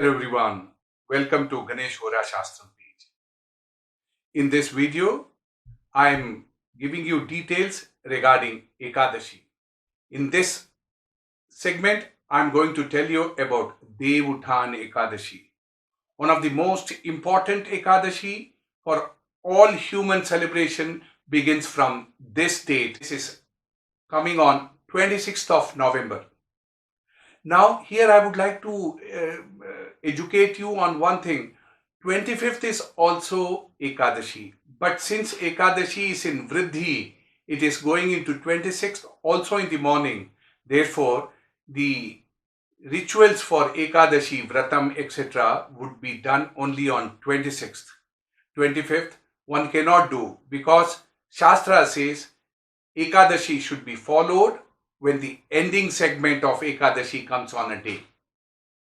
Hello everyone, welcome to Ganesh Hora Shastram page. In this video, I am giving you details regarding Ekadashi. In this segment, I am going to tell you about Dev Uthan Ekadashi, one of the most important Ekadashi for all human celebration begins from this date. This is coming on 26th of November. Now, here I would like to educate you on one thing. 25th is also Ekadashi, but since Ekadashi is in Vriddhi, it is going into 26th also in the morning. Therefore, the rituals for Ekadashi, Vratam, etc. would be done only on 26th. 25th, one cannot do because Shastra says Ekadashi should be followed when the ending segment of Ekadashi comes on a day.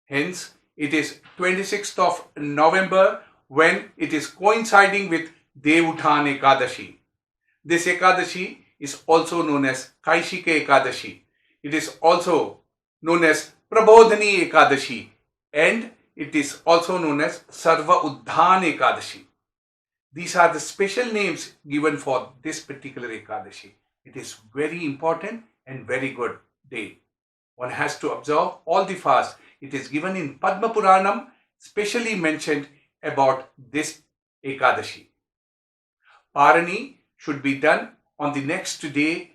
Hence, it is 26th of November when it is coinciding with Dev Uthan Ekadashi. This Ekadashi is also known as Kaishika Ekadashi. It is also known as Prabodhani Ekadashi and it is also known as Sarva Uddhan Ekadashi. These are the special names given for this particular Ekadashi. It is very important and very good day. One has to observe all the fast. It is given in Padma Puranam, specially mentioned about this Ekadashi. Parani should be done on the next day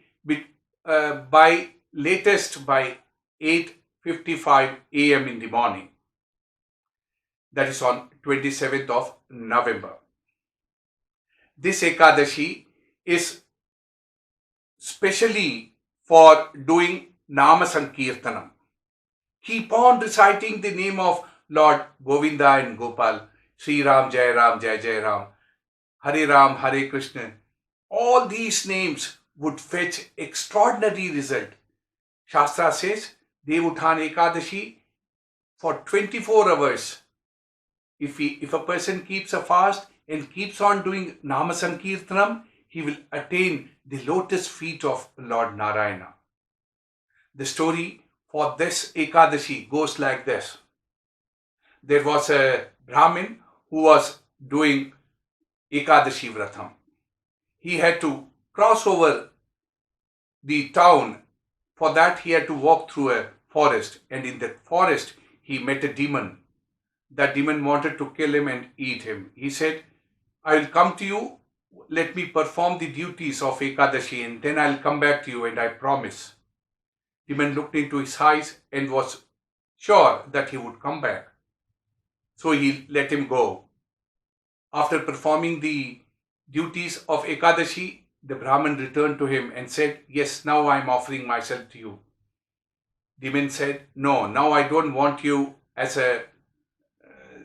by latest by 8:55 a.m. in the morning. That is on 27th of November. This Ekadashi is specially for doing Nama Sankirtanam. Keep on reciting the name of Lord Govinda and Gopal, Sri Ram, Jai Ram, Jai Jai Ram, Hare Ram, Hare Krishna. All these names would fetch extraordinary result. Shastra says, Dev Uthan Ekadashi for 24 hours. If a person keeps a fast and keeps on doing Nama Sankirtanam, he will attain the lotus feet of Lord Narayana. The story for this Ekadashi goes like this. There was a Brahmin who was doing Ekadashi Vratam. He had to cross over the town. For that, he had to walk through a forest, and in that forest, he met a demon. That demon wanted to kill him and eat him. He said, I will come to you, let me perform the duties of Ekadashi, and then I'll come back to you, and I promise. Demon looked into his eyes and was sure that he would come back. So he let him go. After performing the duties of Ekadashi, the Brahmin returned to him and said, yes, now I am offering myself to you. Demon said, no, now I don't want you as a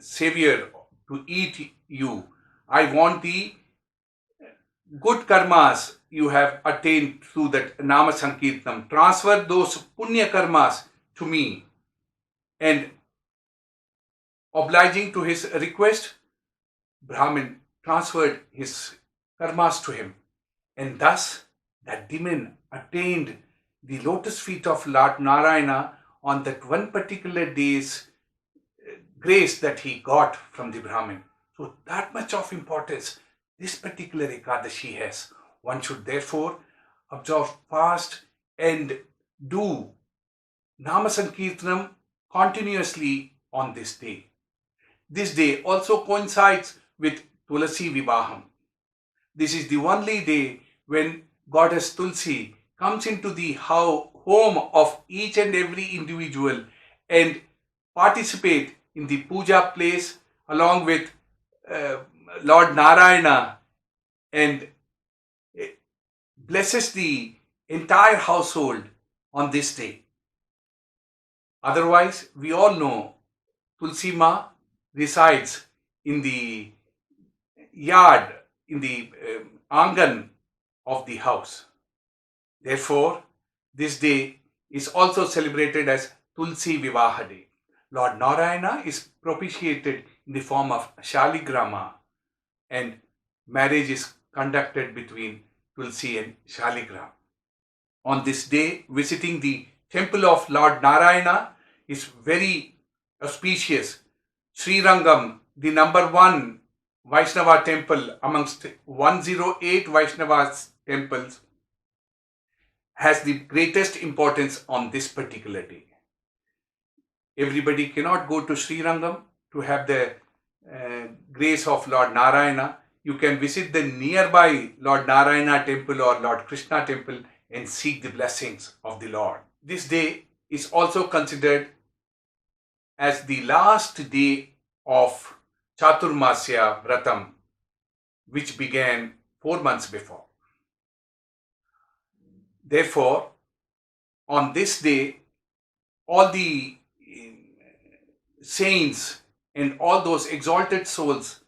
savior to eat you. I want the good karmas you have attained through that Nama Sankirtanam. Transfer those punya karmas to me. And obliging to his request, Brahmin transferred his karmas to him. And thus, that demon attained the lotus feet of Lord Narayana on that one particular day's grace that he got from the Brahmin. So that much of importance this particular Ekadashi has. One should therefore observe fast and do Nama Sankirtanam continuously on this day. This day also coincides with Tulasi Vivaham. This is the only day when Goddess Tulsi comes into the home of each and every individual and participate in the puja place along with Lord Narayana and blesses the entire household on this day. Otherwise, we all know Tulsi Ma resides in the yard, in the angan of the house. Therefore, this day is also celebrated as Tulsi Vivaha Day. Lord Narayana is propitiated in the form of Shaligrama, and marriage is conducted between Tulsi and Shaligram. On this day, visiting the temple of Lord Narayana is very auspicious Srirangam, the number one Vaishnava temple amongst 108 Vaishnava temples, has the greatest importance on this particular day. Everybody cannot go to Srirangam to have the grace of Lord Narayana. You can visit the nearby Lord Narayana temple or Lord Krishna temple and seek the blessings of the Lord. This day is also considered as the last day of Chaturmasya Vratam, which began 4 months before. Therefore, on this day, all the saints and all those exalted souls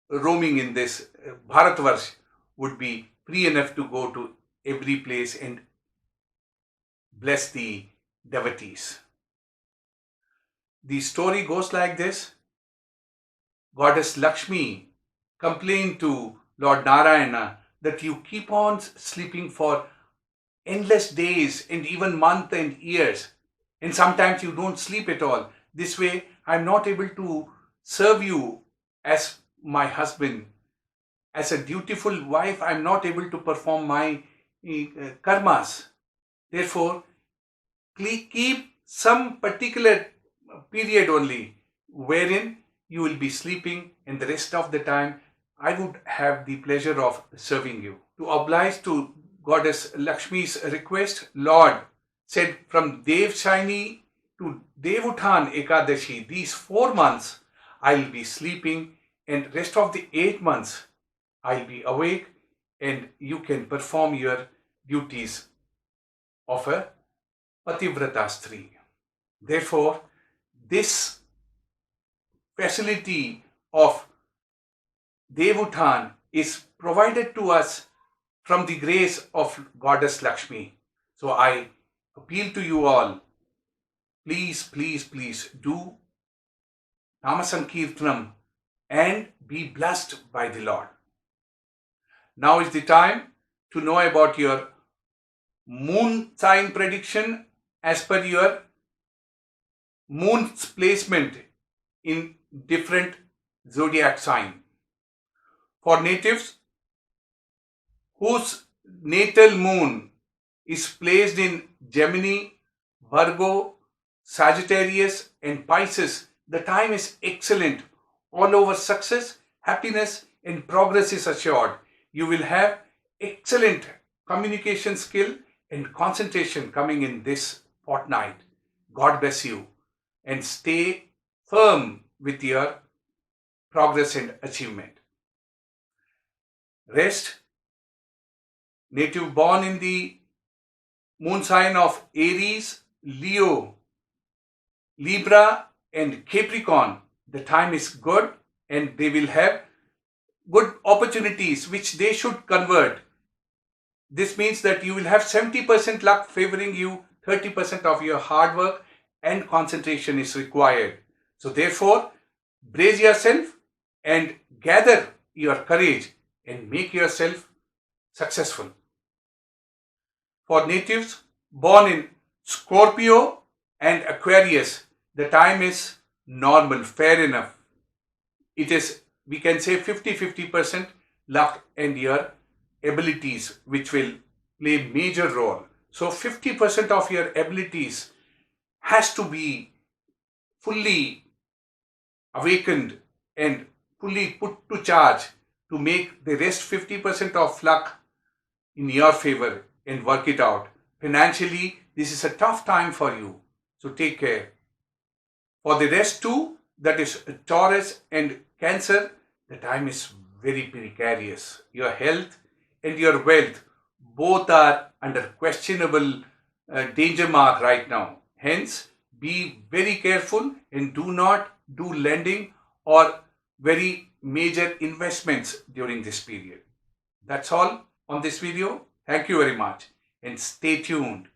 roaming in this Bharatvarsh would be free enough to go to every place and bless the devotees. The story goes like this. Goddess Lakshmi complained to Lord Narayana that you keep on sleeping for endless days and even months and years, and sometimes you don't sleep at all. This way, I'm not able to serve you as my husband. As a dutiful wife, I'm not able to perform my karmas. Therefore, please keep some particular period only wherein you will be sleeping, and the rest of the time I would have the pleasure of serving you. To oblige to Goddess Lakshmi's request, Lord said, from Devshani to Devuthan Ekadashi, these 4 months I'll be sleeping, and rest of the 8 months I'll be awake, and you can perform your duties of a Pativrata Stri. Therefore, this facility of Devuthan is provided to us from the grace of Goddess Lakshmi. So I appeal to you all, please do Namasankirtanam and be blessed by the Lord. Now is the time to know about your moon sign prediction as per your moon's placement in different zodiac sign. For natives whose natal moon is placed in Gemini, Virgo, Sagittarius and Pisces, the time is excellent. All over success, happiness and progress is assured. You will have excellent communication skill and concentration coming in this fortnight. God bless you, and stay firm with your progress and achievement. Rest, native born in the moon sign of Aries, Leo, Libra and Capricorn, the time is good and they will have good opportunities which they should convert. This means that you will have 70% luck favoring you, 30% of your hard work and concentration is required. So therefore, brace yourself and gather your courage and make yourself successful. For natives born in Scorpio and Aquarius, the time is normal, fair enough. It is, we can say, 50-50% luck and your abilities which will play major role. So 50% of your abilities has to be fully awakened and fully put to charge to make the rest 50% of luck in your favor and work it out. Financially, this is a tough time for you, so take care. For the rest too, that is Taurus and Cancer, the time is very precarious. Your health and your wealth both are under questionable danger mark right now. Hence, be very careful and do not do lending or very major investments during this period. That's all on this video. Thank you very much and stay tuned.